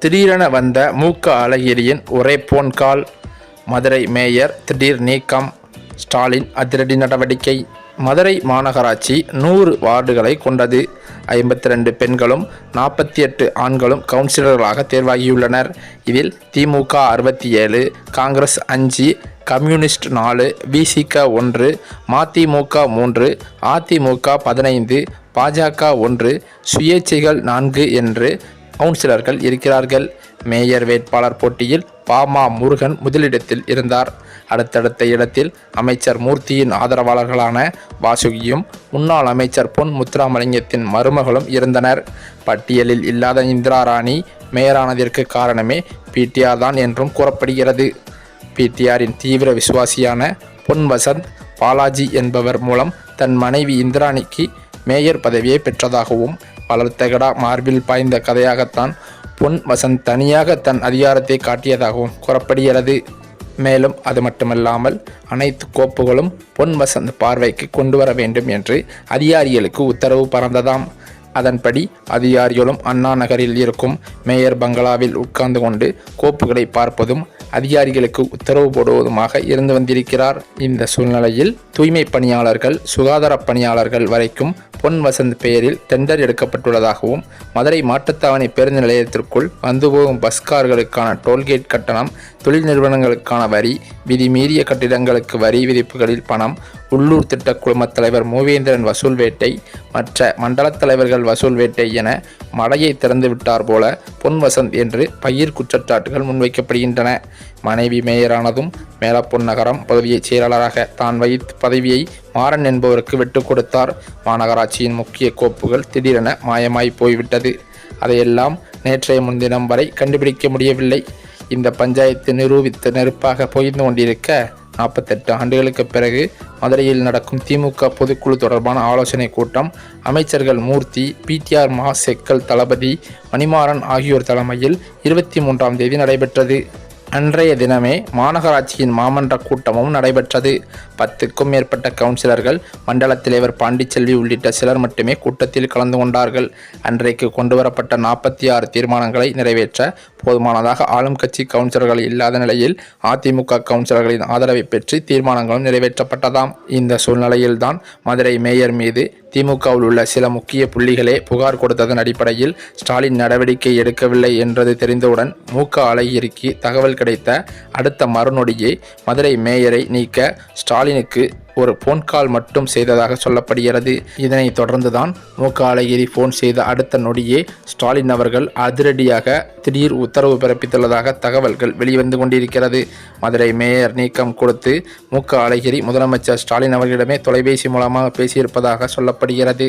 திடீரென வந்த அழகிரியின் ஒரே போன் கால். மதுரை மேயர் திடீர் நீக்கம். ஸ்டாலின் அதிரடி நடவடிக்கை. மதுரை மாநகராட்சி 100 வார்டுகளை கொண்டது. 52 பெண்களும் 48 ஆண்களும் கவுன்சிலர்களாக தேர்வாகியுள்ளனர். இதில் திமுக 67, காங்கிரஸ் 5, கம்யூனிஸ்ட் 4, விசிக 1, மதிமுக 3, அதிமுக 15, பாஜக 1, சுயேட்சைகள் 4 என்று கவுன்சிலர்கள் இருக்கிறார்கள். மேயர் வேட்பாளர் போட்டியில் பாமா முருகன் முதலிடத்தில் இருந்தார். அடுத்தடுத்த இடத்தில் அமைச்சர் மூர்த்தியின் ஆதரவாளர்களான வாசுகியும் முன்னாள் அமைச்சர் பொன் முத்துராமலிங்கத்தின் மருமகளும் இருந்தனர். பட்டியலில் இல்லாத இந்திரா ராணி மேயரானதற்கு காரணமே பிடிஆர் தான் என்றும் கூறப்படுகிறது. பிடிஆரின் தீவிர விசுவாசியான பொன் வசந்த் பாலாஜி என்பவர் மூலம் தன் மனைவி இந்திராணிக்கு மேயர் பதவியை பெற்றதாகவும் வளர்த்தகடா மார்பில் பாய்ந்த கதையாகத்தான் பொன் வசந்த் தனியாக தன் அதிகாரத்தை காட்டியதாகவும் கூறப்படுகிறது. மேலும் அது மட்டுமல்லாமல் அனைத்து கோப்புகளும் பொன் வசந்த் பார்வைக்கு கொண்டு வர வேண்டும் என்று அதிகாரிகளுக்கு உத்தரவு பறந்ததாம். அதன்படி அதிகாரிகளும் அண்ணா நகரில் இருக்கும் மேயர் பங்களாவில் உட்கார்ந்து கொண்டு கோப்புகளை பார்ப்பதும் அதிகாரிகளுக்கு உத்தரவு போடுவதுமாக இருந்து வந்திருக்கிறார். இந்த சூழ்நிலையில் தூய்மை பணியாளர்கள், சுகாதார பணியாளர்கள் வரைக்கும் பொன் வசந்த் பெயரில் டெண்டர் எடுக்கப்பட்டுள்ளதாகவும் மதுரை மாட்டுத்தாவணி பேருந்து நிலையத்திற்குள் வந்து போகும் பஸ் கார்களுக்கான டோல்கேட் கட்டணம், தொழில் நிறுவனங்களுக்கான வரி, விதிமீறிய கட்டிடங்களுக்கு வரி விதிப்புகளில் பணம், உள்ளூர் திட்ட குழும தலைவர் மூவேந்திரன் வசூல் வேட்டை, மற்ற மண்டல தலைவர்கள் வசூல் வேட்டை என மடையை திறந்து விட்டார் போல பொன் வசந்த் என்று பயிர் குற்றச்சாட்டுகள் முன்வைக்கப்படுகின்றன. மனைவி மேயரானதும் மேலப்பொன் நகரம் பதவியை செயலாளராக தான் வைத்த பதவியை மாறன் என்பவருக்கு விட்டுக் கொடுத்தார். மாநகராட்சியின் முக்கிய கோப்புகள் திடீரென மாயமாய் போய்விட்டது. அதையெல்லாம் நேற்றைய முன்தினம் வரை கண்டுபிடிக்க முடியவில்லை. இந்த பஞ்சாயத்து நிரூபித்த நெருப்பாக பொய்ந்து கொண்டிருக்க 48 ஆண்டுகளுக்கு பிறகு மதுரையில் நடக்கும் திமுக பொதுக்குழு தொடர்பான ஆலோசனை கூட்டம் அமைச்சர்கள் மூர்த்தி, பிடிஆர் மா செக்கல் தளபதி மணிமாறன் ஆகியோர் தலைமையில் 23ஆம் தேதி நடைபெற்றது. அன்றைய தினமே மாநகராட்சியின் மாமன்ற கூட்டமும் நடைபெற்றது. 10க்கும் மேற்பட்ட கவுன்சிலர்கள், மண்டல தலைவர் பாண்டிச்செல்வி உள்ளிட்ட சிலர் மட்டுமே கூட்டத்தில் கலந்து கொண்டார்கள். அன்றைக்கு கொண்டுவரப்பட்ட 46 தீர்மானங்களை நிறைவேற்ற போதுமானதாக ஆளும் கட்சி கவுன்சிலர்கள் இல்லாத நிலையில் அதிமுக கவுன்சிலர்களின் ஆதரவை பெற்று தீர்மானங்களும் நிறைவேற்றப்பட்டதாம். இந்த சூழ்நிலையில்தான் மதுரை மேயர் மீது திமுகவில் உள்ள சில முக்கிய புள்ளிகளே புகார் கொடுத்ததன் அடிப்படையில் ஸ்டாலின் நடவடிக்கை எடுக்கவில்லை என்றது தெரிந்தவுடன் அழகிரிக்கு தகவல் கிடைத்த அடுத்த மறுநொடியே மதுரை மேயரை நீக்க ஸ்டாலினுக்கு ஒரு போன் கால் மட்டும் செய்ததாக சொல்லப்படுகிறது. இதனைத் தொடர்ந்துதான் அழகிரி போன் செய்த அடுத்த நொடியே ஸ்டாலின் அவர்கள் அதிரடியாக திடீர் உத்தரவு பிறப்பித்துள்ளதாக தகவல்கள் வெளிவந்து கொண்டிருக்கிறது. மதுரை மேயர் நீக்கம் கொடுத்து அழகிரி முதலமைச்சர் ஸ்டாலின் அவர்களிடமே தொலைபேசி மூலமாக பேசியிருப்பதாக சொல்லப்படுகிறது.